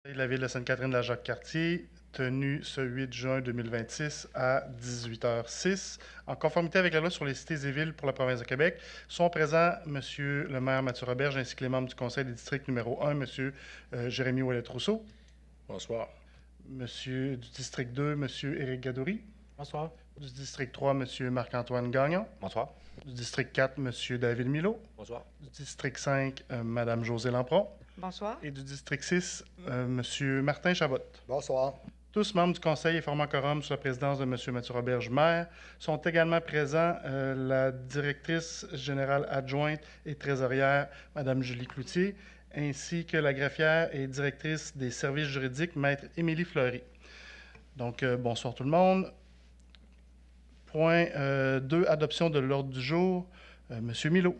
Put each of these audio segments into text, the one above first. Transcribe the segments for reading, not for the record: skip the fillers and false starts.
de la Ville de Sainte-Catherine-de-la-Jacques-Cartier, tenu ce 8 juin 2026 à 18h06. En conformité avec la loi sur les cités et villes pour la province de Québec, sont présents M. le maire Mathieu Roberge ainsi que les membres du conseil des districts numéro 1, M. Jérémy Ouellet-Rousseau. Bonsoir. Monsieur du district 2, M. Éric Gadouri. Bonsoir. Du district 3, M. Marc-Antoine Gagnon. Bonsoir. Du district 4, M. David Milot. Bonsoir. Du district 5, Mme Josée Lampron. Bonsoir. Et du district 6, M. Martin Chabot. Bonsoir. Tous membres du conseil et formant quorum sous la présidence de M. Mathieu Roberge, maire, sont également présents la directrice générale adjointe et trésorière, Mme Julie Cloutier, ainsi que la greffière et directrice des services juridiques, Maître Émilie Fleury. Donc, bonsoir tout le monde. Point 2, adoption de l'ordre du jour. M. Milot.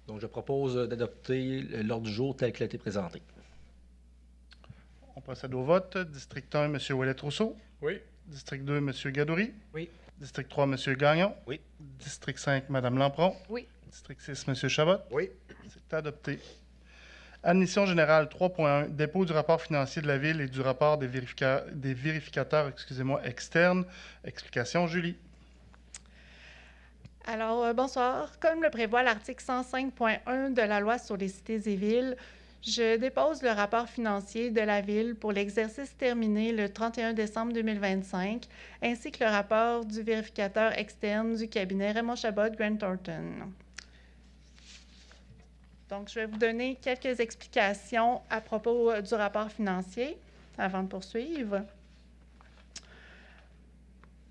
Donc, je propose d'adopter l'ordre du jour tel qu'il a été présenté. On procède au vote. District 1, M. Ouellet-Rousseau. Oui. District 2, M. Gadouri. Oui. District 3, M. Gagnon. Oui. District 5, Mme Lampron. Oui. District 6, M. Chabot. Oui. C'est adopté. Admission générale 3.1. Dépôt du rapport financier de la Ville et du rapport des vérificateurs externes. Explication, Julie. Alors, bonsoir. Comme le prévoit l'article 105.1 de la loi sur les cités et villes, je dépose le rapport financier de la Ville pour l'exercice terminé le 31 décembre 2025, ainsi que le rapport du vérificateur externe du cabinet Raymond Chabot Grant Thornton. Donc, je vais vous donner quelques explications à propos du rapport financier avant de poursuivre.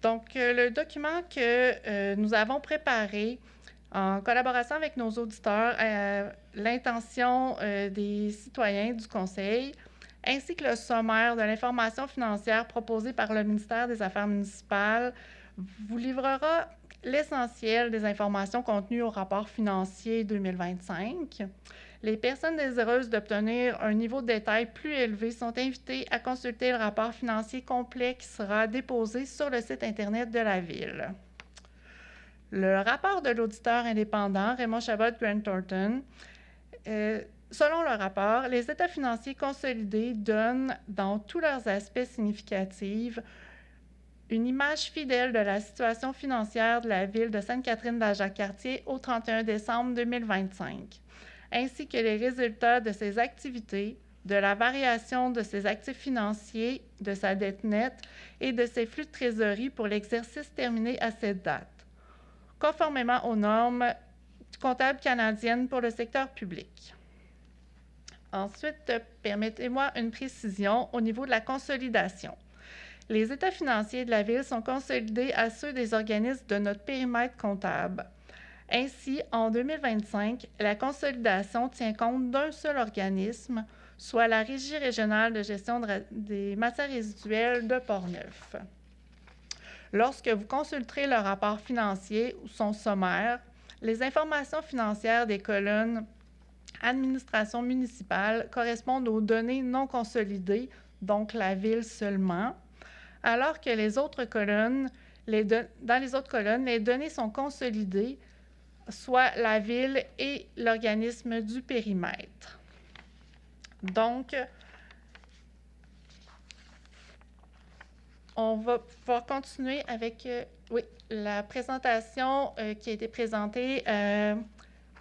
Donc, le document que nous avons préparé en collaboration avec nos auditeurs, l'intention des citoyens du Conseil, ainsi que le sommaire de l'information financière proposée par le ministère des Affaires municipales, vous livrera l'essentiel des informations contenues au rapport financier 2025. Les personnes désireuses d'obtenir un niveau de détail plus élevé sont invitées à consulter le rapport financier complet qui sera déposé sur le site Internet de la Ville. Le rapport de l'auditeur indépendant Raymond Chabot Grant Thornton, selon le rapport, les états financiers consolidés donnent, dans tous leurs aspects significatifs, une image fidèle de la situation financière de la Ville de Sainte-Catherine-de-la-Jacques-Cartier au 31 décembre 2025, ainsi que les résultats de ses activités, de la variation de ses actifs financiers, de sa dette nette et de ses flux de trésorerie pour l'exercice terminé à cette date, conformément aux normes comptables canadiennes pour le secteur public. Ensuite, permettez-moi une précision au niveau de la consolidation. Les états financiers de la Ville sont consolidés à ceux des organismes de notre périmètre comptable. Ainsi, en 2025, la consolidation tient compte d'un seul organisme, soit la Régie régionale de gestion des matières résiduelles de Portneuf. Lorsque vous consulterez le rapport financier ou son sommaire, les informations financières des colonnes administration municipale correspondent aux données non consolidées, donc la Ville seulement, alors que les autres colonnes, dans les autres colonnes, les données sont consolidées, soit la Ville et l'organisme du périmètre. Donc, on va pouvoir continuer avec la présentation qui a été présentée,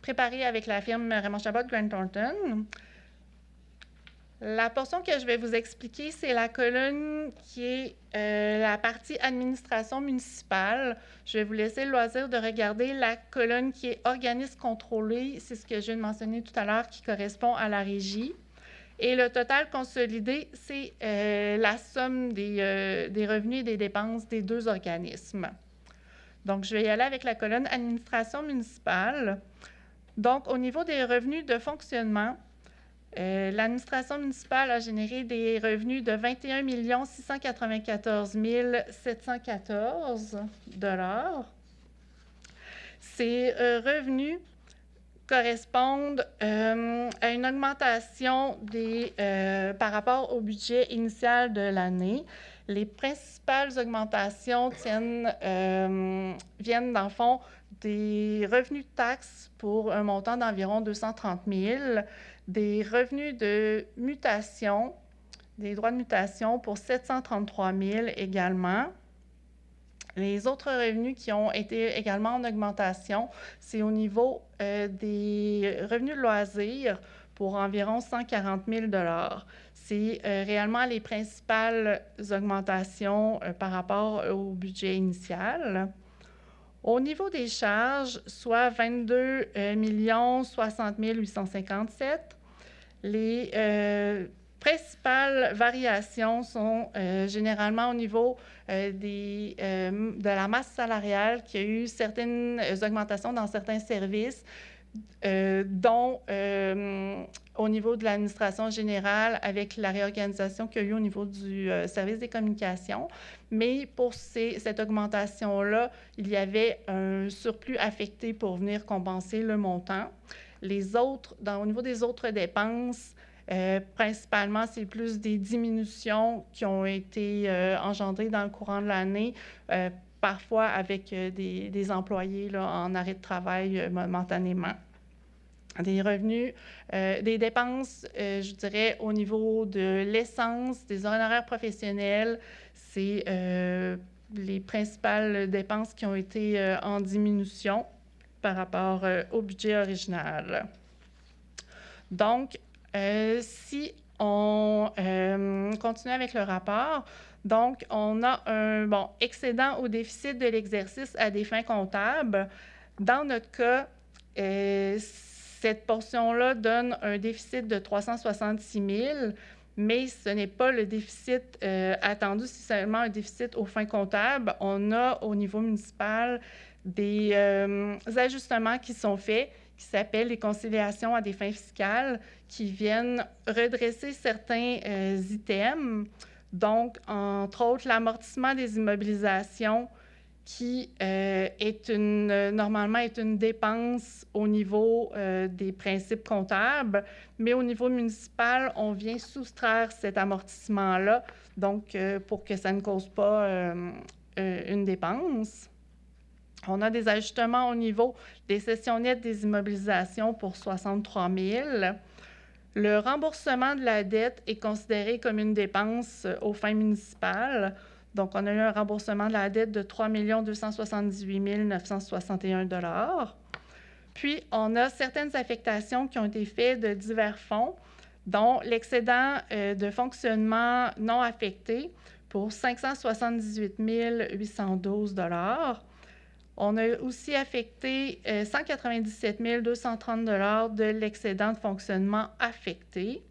préparée avec la firme Raymond Chabot Grant Thornton. La portion que je vais vous expliquer, c'est la colonne qui est la partie administration municipale. Je vais vous laisser le loisir de regarder la colonne qui est organisme contrôlé. C'est ce que je viens de mentionner tout à l'heure qui correspond à la régie. Et le total consolidé, c'est la somme des revenus et des dépenses des deux organismes. Donc, je vais y aller avec la colonne administration municipale. Donc, au niveau des revenus de fonctionnement, l'administration municipale a généré des revenus de 21 694 714 $. Ces revenus correspondent à une augmentation par rapport au budget initial de l'année. Les principales augmentations viennent, dans le fond, des revenus de taxes pour un montant d'environ 230 000, des revenus de mutation des droits de mutation pour 733 000 également. Les autres revenus qui ont été également en augmentation, c'est au niveau des revenus de loisirs pour environ 140 000 $. C'est réellement les principales augmentations par rapport au budget initial. Au niveau des charges, soit 22 060 857, les principales variations sont généralement au niveau de la masse salariale, qui a eu certaines augmentations dans certains services, dont au niveau de l'administration générale avec la réorganisation qu'il y a eu au niveau du service des communications. Mais pour cette augmentation-là, il y avait un surplus affecté pour venir compenser le montant. Les autres, au niveau des autres dépenses, principalement, c'est plus des diminutions qui ont été engendrées dans le courant de l'année, parfois avec des employés là, en arrêt de travail momentanément. Des revenus, des dépenses, je dirais, au niveau de l'essence, des honoraires professionnels, c'est les principales dépenses qui ont été en diminution par rapport au budget original. Donc, si on continue avec le rapport, donc on a un excédent ou déficit de l'exercice à des fins comptables. Dans notre cas, cette portion-là donne un déficit de 366 000, mais ce n'est pas le déficit attendu, c'est seulement un déficit aux fins comptables. On a au niveau municipal des ajustements qui sont faits, qui s'appellent les conciliations à des fins fiscales, qui viennent redresser certains items. Donc, entre autres, l'amortissement des immobilisations, qui normalement est une dépense au niveau des principes comptables, mais au niveau municipal, on vient soustraire cet amortissement-là, donc pour que ça ne cause pas une dépense. On a des ajustements au niveau des cessions nettes des immobilisations pour 63 000. Le remboursement de la dette est considéré comme une dépense aux fins municipales. Donc, on a eu un remboursement de la dette de 3 278 961 $. Puis, on a certaines affectations qui ont été faites de divers fonds, dont l'excédent de fonctionnement non affecté pour 578 812 $. On a aussi affecté 197 230 $ de l'excédent de fonctionnement affecté.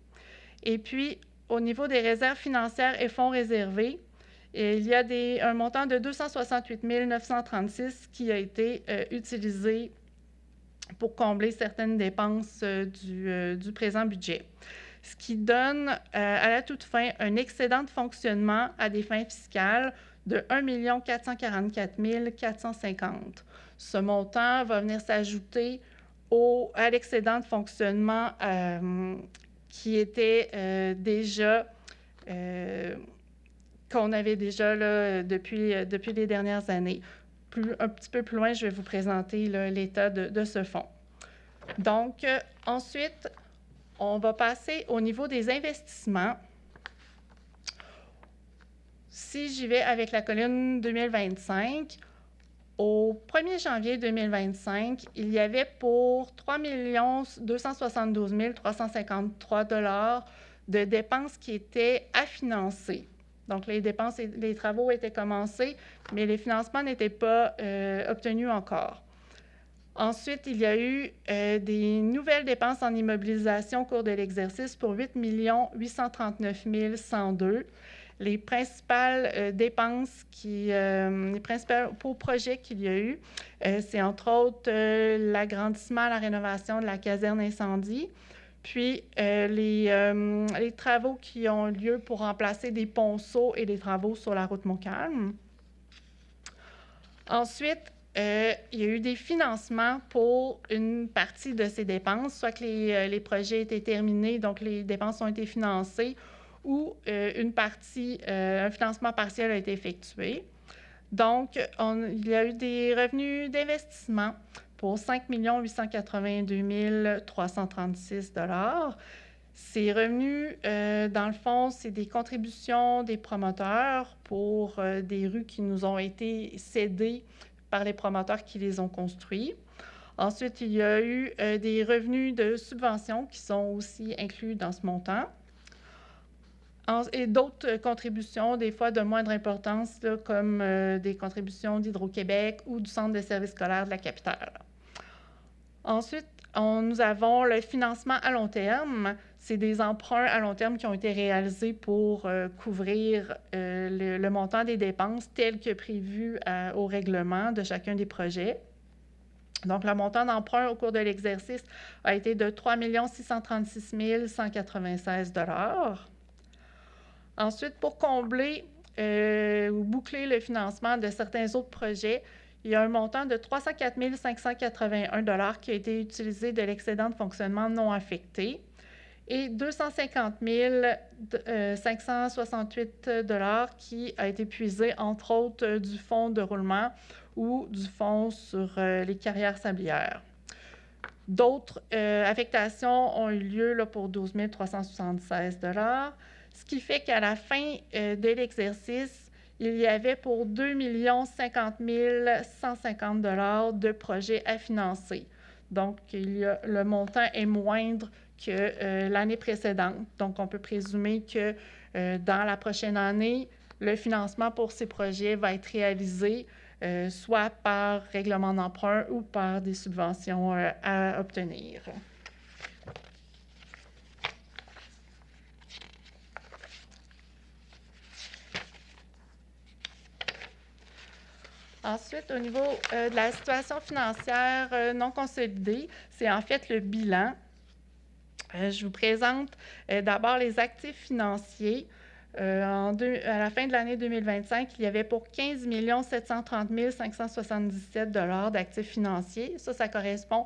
Et puis, au niveau des réserves financières et fonds réservés, il y a un montant de 268 936 qui a été utilisé pour combler certaines dépenses du présent budget. Ce qui donne à la toute fin un excédent de fonctionnement à des fins fiscales de 1 444 450. Ce montant va venir s'ajouter à l'excédent de fonctionnement qui était déjà qu'on avait déjà là, depuis les dernières années. Un petit peu plus loin, je vais vous présenter l'état de ce fonds. Donc, ensuite, on va passer au niveau des investissements. Si j'y vais avec la colonne 2025, au 1er janvier 2025, il y avait pour 3 272 353 $ de dépenses qui étaient à financer. Donc, les dépenses et les travaux étaient commencés, mais les financements n'étaient pas obtenus encore. Ensuite, il y a eu des nouvelles dépenses en immobilisation au cours de l'exercice pour 8 839 102. Les principales dépenses, les principaux projets qu'il y a eu, c'est entre autres l'agrandissement, la rénovation de la caserne incendie, puis les travaux qui ont lieu pour remplacer des ponceaux et des travaux sur la route Montcalm. Ensuite, il y a eu des financements pour une partie de ces dépenses, soit que les projets étaient terminés, donc les dépenses ont été financées, ou une partie, un financement partiel a été effectué. Donc, il y a eu des revenus d'investissement pour 5 882 336 $. Ces revenus, dans le fond, c'est des contributions des promoteurs pour des rues qui nous ont été cédées par les promoteurs qui les ont construits. Ensuite, il y a eu des revenus de subventions qui sont aussi inclus dans ce montant. Et d'autres contributions, des fois de moindre importance, là, comme des contributions d'Hydro-Québec ou du Centre de services scolaires de la capitale. Ensuite, nous avons le financement à long terme. C'est des emprunts à long terme qui ont été réalisés pour couvrir le montant des dépenses tel que prévu au règlement de chacun des projets. Donc, le montant d'emprunt au cours de l'exercice a été de 3 636 196 $. Ensuite, pour combler ou boucler le financement de certains autres projets, il y a un montant de 304 581 $ qui a été utilisé de l'excédent de fonctionnement non affecté et 250 568 $ qui a été puisé, entre autres, du fonds de roulement ou du fonds sur les carrières sablières. D'autres affectations ont eu lieu là, pour 12 376 $, ce qui fait qu'à la fin de l'exercice, il y avait pour 2 50 150 $ de projets à financer. Donc, le montant est moindre que l'année précédente. Donc, on peut présumer que dans la prochaine année, le financement pour ces projets va être réalisé soit par règlement d'emprunt ou par des subventions à obtenir. Ensuite, au niveau de la situation financière non consolidée, c'est en fait le bilan. Je vous présente d'abord les actifs financiers. À la fin de l'année 2025, il y avait pour 15 730 577 $ d'actifs financiers. Ça correspond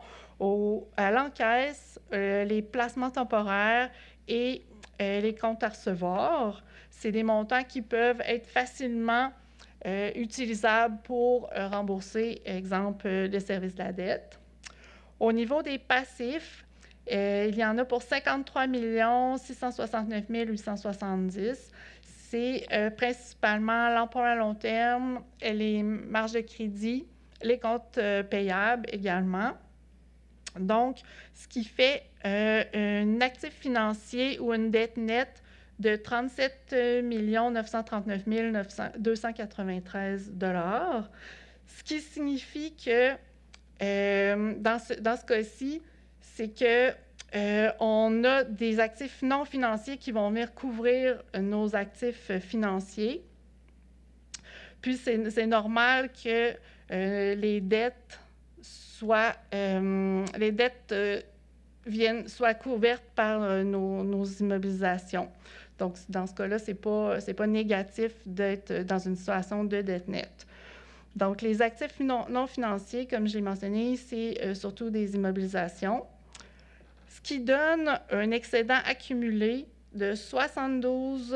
à l'encaisse, les placements temporaires et les comptes à recevoir. C'est des montants qui peuvent être facilement utilisables pour rembourser, exemple, le service de la dette. Au niveau des passifs, il y en a pour 53 669 870. C'est principalement l'emprunt à long terme, les marges de crédit, les comptes payables également. Donc, ce qui fait un actif financier ou une dette nette de 37 939 293 $, ce qui signifie que dans ce cas-ci, c'est que on a des actifs non financiers qui vont venir couvrir nos actifs financiers. Puis, c'est normal que les dettes soient couvertes par nos immobilisations. Donc, dans ce cas-là, c'est pas négatif d'être dans une situation de dette nette. Donc, les actifs non financiers, comme j'ai mentionné, c'est surtout des immobilisations, ce qui donne un excédent accumulé de 72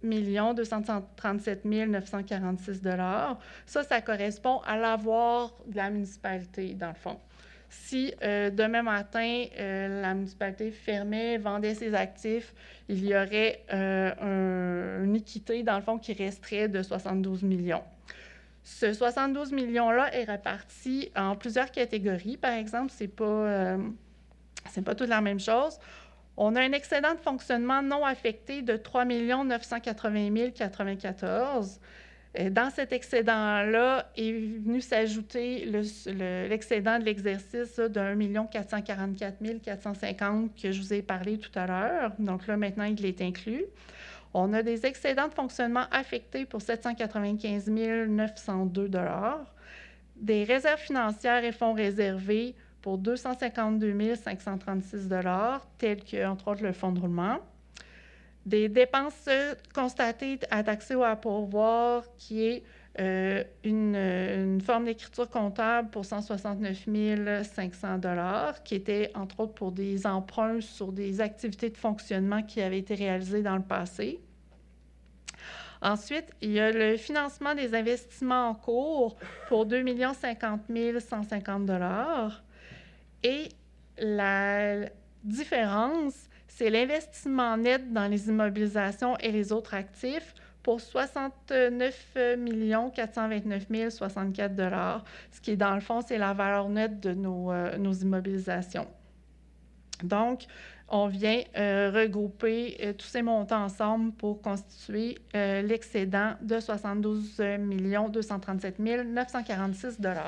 237 946 $. Ça correspond à l'avoir de la municipalité, dans le fond. Si demain matin, la municipalité fermait, vendait ses actifs, il y aurait une équité, dans le fond, qui resterait de 72 millions. Ce 72 millions-là est réparti en plusieurs catégories. Par exemple, c'est pas toute la même chose. On a un excédent de fonctionnement non affecté de 3 980 094. Dans cet excédent-là est venu s'ajouter l'excédent de l'exercice de 1 444 450 que je vous ai parlé tout à l'heure. Donc là, maintenant, il est inclus. On a des excédents de fonctionnement affectés pour 795 902 $, des réserves financières et fonds réservés pour 252 536 $, tels que, entre autres, le fonds de roulement. Des dépenses constatées à taxer ou à pourvoir, qui est une forme d'écriture comptable pour 169 500 $, qui était, entre autres, pour des emprunts sur des activités de fonctionnement qui avaient été réalisées dans le passé. Ensuite, il y a le financement des investissements en cours pour 2 50 150 $. Et différence, c'est l'investissement net dans les immobilisations et les autres actifs pour 69 429 064 $, ce qui est dans le fond, c'est la valeur nette de nos immobilisations. Donc, on vient regrouper tous ces montants ensemble pour constituer l'excédent de 72 237 946 $.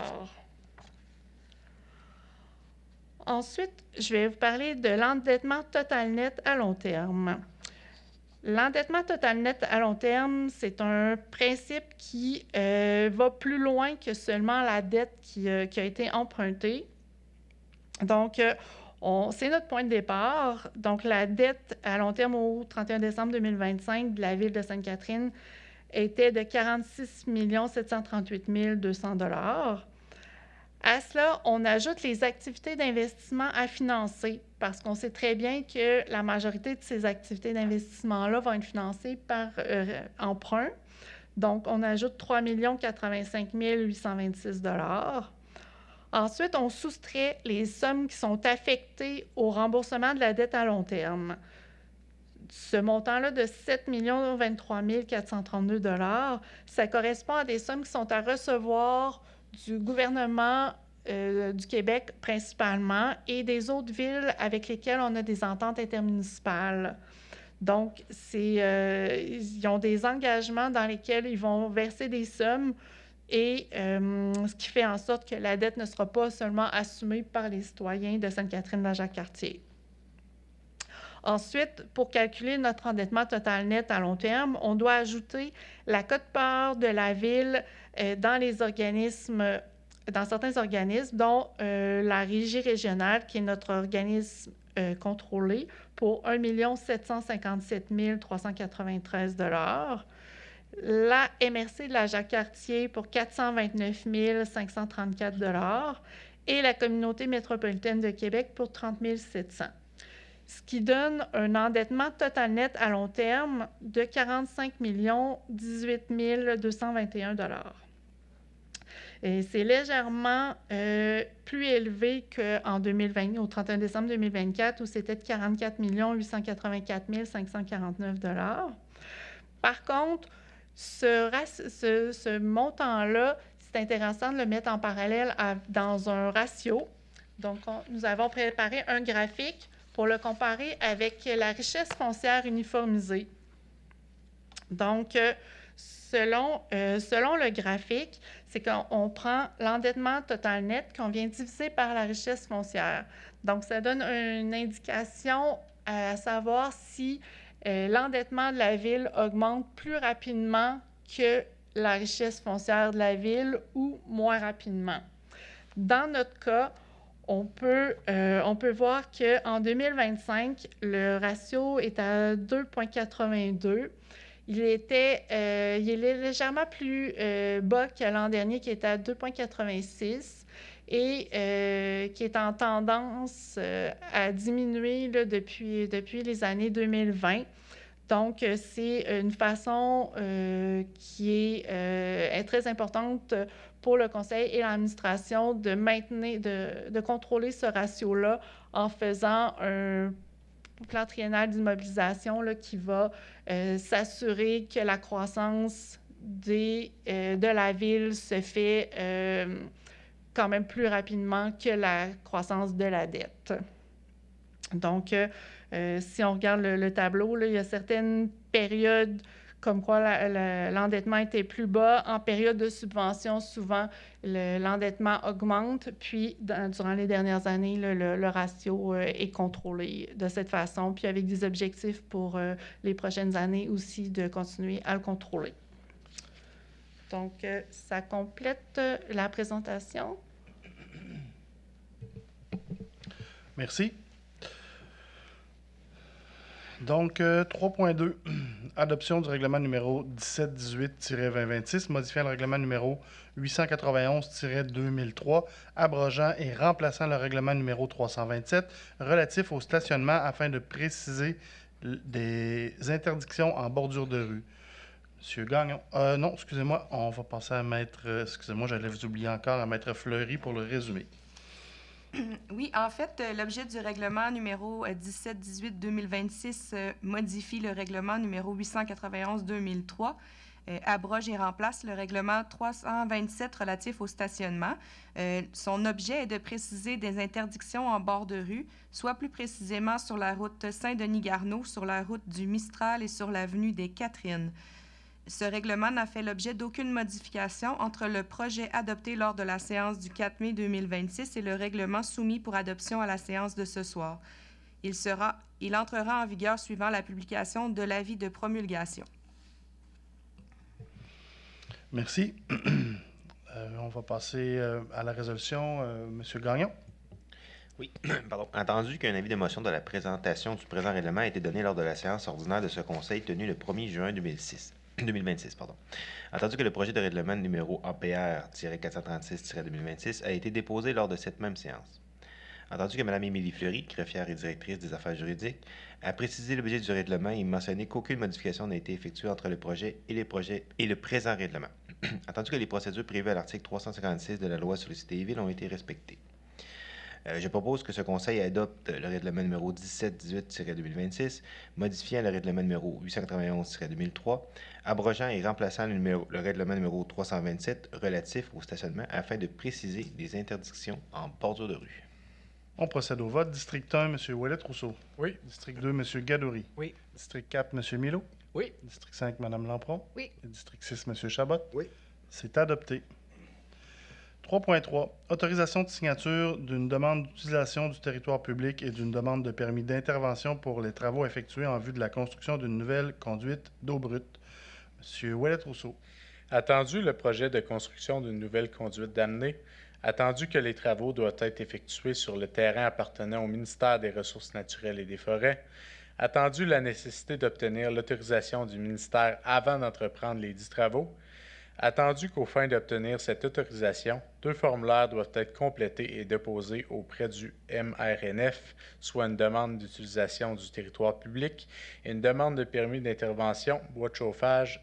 Ensuite, je vais vous parler de l'endettement total net à long terme. L'endettement total net à long terme, c'est un principe qui va plus loin que seulement la dette qui a été empruntée. Donc, c'est notre point de départ. Donc, la dette à long terme au 31 décembre 2025 de la Ville de Sainte-Catherine était de 46 738 200 $. À cela, on ajoute les activités d'investissement à financer parce qu'on sait très bien que la majorité de ces activités d'investissement-là vont être financées par emprunt. Donc, on ajoute 3 85 826 $. Ensuite, on soustrait les sommes qui sont affectées au remboursement de la dette à long terme. Ce montant-là de 7 023 432 $, ça correspond à des sommes qui sont à recevoir du gouvernement du Québec principalement et des autres villes avec lesquelles on a des ententes intermunicipales. Donc, ils ont des engagements dans lesquels ils vont verser des sommes et ce qui fait en sorte que la dette ne sera pas seulement assumée par les citoyens de Sainte-Catherine-de-la-Jacques-Cartier. Ensuite, pour calculer notre endettement total net à long terme, on doit ajouter la quote-part de la Ville dans certains organismes, dont la Régie régionale, qui est notre organisme contrôlé, pour 1 757 393 $. La MRC de la Jacques-Cartier pour 429 534 $ et la Communauté métropolitaine de Québec pour 30 700 $. Ce qui donne un endettement total net à long terme de 45 018 221 $. Et c'est légèrement plus élevé qu'en 2020, au 31 décembre 2024, où c'était de 44 884 549 $. Par contre, ce montant-là, c'est intéressant de le mettre en parallèle dans un ratio. Donc, nous avons préparé un graphique pour le comparer avec la richesse foncière uniformisée. Donc, selon le graphique, c'est qu'on prend l'endettement total net qu'on vient diviser par la richesse foncière. Donc, ça donne une indication à savoir si l'endettement de la Ville augmente plus rapidement que la richesse foncière de la Ville ou moins rapidement. Dans notre cas, on peut voir qu'en 2025, le ratio est à 2,82. Il est légèrement plus bas que l'an dernier, qui était à 2,86 et qui est en tendance à diminuer là, depuis les années 2020. Donc, c'est une façon qui est très importante pour le Conseil et l'administration de contrôler ce ratio-là en faisant un plan triennal d'immobilisation qui va s'assurer que la croissance de la Ville se fait quand même plus rapidement que la croissance de la dette. Donc, si on regarde le tableau, là, il y a certaines périodes comme quoi l'endettement était plus bas. En période de subvention, souvent, l'endettement augmente. Puis, durant les dernières années, le ratio est contrôlé de cette façon, puis avec des objectifs pour les prochaines années aussi de continuer à le contrôler. Donc, ça complète la présentation. Merci. Donc, 3.2, adoption du règlement numéro 1718-2026, modifiant le règlement numéro 891-2003, abrogeant et remplaçant le règlement numéro 327 relatif au stationnement afin de préciser des interdictions en bordure de rue. Monsieur Gagnon, non, excusez-moi, on va passer à Maître, excusez-moi, j'allais vous oublier encore, à Maître Fleury pour le résumé. Oui, en fait, l'objet du règlement numéro 1718-2026 modifie le règlement numéro 891-2003, abroge et remplace le règlement 327 relatif au stationnement. Son objet est de préciser des interdictions en bord de rue, soit plus précisément sur la route Saint-Denis-Garneau, sur la route du Mistral et sur l'avenue des Catherines. Ce règlement n'a fait l'objet d'aucune modification entre le projet adopté lors de la séance du 4 mai 2026 et le règlement soumis pour adoption à la séance de ce soir. Il entrera en vigueur suivant la publication de l'avis de promulgation. Merci. On va passer à la résolution. Monsieur Gagnon. Oui, pardon. Entendu qu'un avis de motion de la présentation du présent règlement a été donné lors de la séance ordinaire de ce Conseil tenue le 1er juin 2026. Entendu que le projet de règlement numéro APR-436-2026 a été déposé lors de cette même séance. Entendu que Mme Émilie Fleury, greffière et directrice des affaires juridiques, a précisé l'objet du règlement et mentionné qu'aucune modification n'a été effectuée entre le projet et le présent règlement. Entendu que les procédures prévues à l'article 356 de la loi sur les cités et villes ont été respectées. Je propose que ce Conseil adopte le règlement numéro 1718-2026, modifiant le règlement numéro 891-2003, abrogeant et remplaçant le règlement numéro 327 relatif au stationnement afin de préciser des interdictions en bordure de rue. On procède au vote. District 1, M. Ouellet-Rousseau. Oui. District 2, M. Gadouri. Oui. District 4, M. Milo. Oui. District 5, Mme Lampron. Oui. Et District 6, M. Chabot. Oui. C'est adopté. 3.3. Autorisation de signature d'une demande d'utilisation du territoire public et d'une demande de permis d'intervention pour les travaux effectués en vue de la construction d'une nouvelle conduite d'eau brute. M. Ouellet-Rousseau. Attendu le projet de construction d'une nouvelle conduite d'amener, attendu que les travaux doivent être effectués sur le terrain appartenant au ministère des Ressources naturelles et des Forêts, attendu la nécessité d'obtenir l'autorisation du ministère avant d'entreprendre les dits travaux, attendu qu'aux fins d'obtenir cette autorisation, 2 formulaires doivent être complétés et déposés auprès du MRNF, soit une demande d'utilisation du territoire public et une demande de permis d'intervention, bois de chauffage,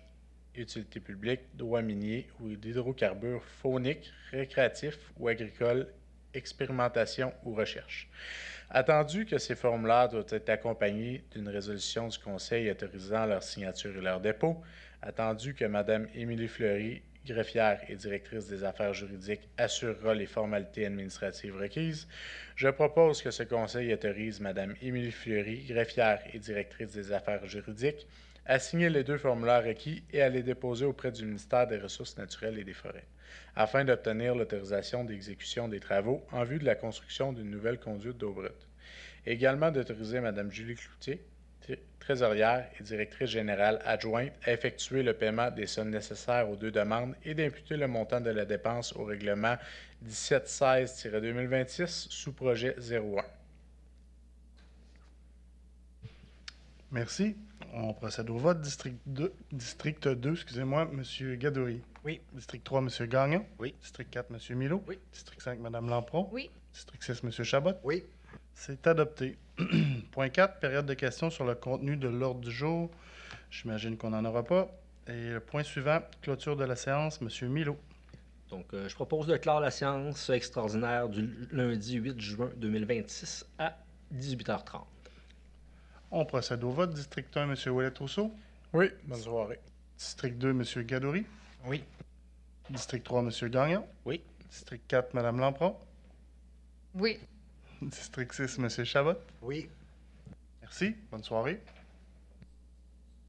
utilité publique, droit minier ou d'hydrocarbures fauniques, récréatifs ou agricoles, expérimentation ou recherche. Attendu que ces formulaires doivent être accompagnés d'une résolution du Conseil autorisant leur signature et leur dépôt, attendu que Mme Émilie Fleury, greffière et directrice des affaires juridiques, assurera les formalités administratives requises, je propose que ce Conseil autorise Mme Émilie Fleury, greffière et directrice des affaires juridiques, à signer les 2 formulaires requis et à les déposer auprès du ministère des Ressources naturelles et des Forêts, afin d'obtenir l'autorisation d'exécution des travaux en vue de la construction d'une nouvelle conduite d'eau brute. Également d'autoriser Mme Julie Cloutier, trésorière et directrice générale adjointe, à effectuer le paiement des sommes nécessaires aux 2 demandes et d'imputer le montant de la dépense au règlement 1716-2026 sous projet 01. Merci. On procède au vote. District 2, excusez-moi, M. Gadouri. Oui. District 3, M. Gagnon. Oui. District 4, M. Milo. Oui. District 5, Mme Lampron. Oui. District 6, M. Chabot. Oui. C'est adopté. Point 4, période de questions sur le contenu de l'ordre du jour. J'imagine qu'on n'en aura pas. Et le point suivant, clôture de la séance, M. Milo. Donc, je propose de clore la séance extraordinaire du lundi 8 juin 2026 à 18h30. On procède au vote. District 1, M. Ouellet-Rousseau. Oui. Bonne soirée. District 2, M. Gadouri. Oui. District 3, M. Gagnon. Oui. District 4, Mme Lampron. Oui. District 6, M. Chabot. Oui. Merci. Bonne soirée.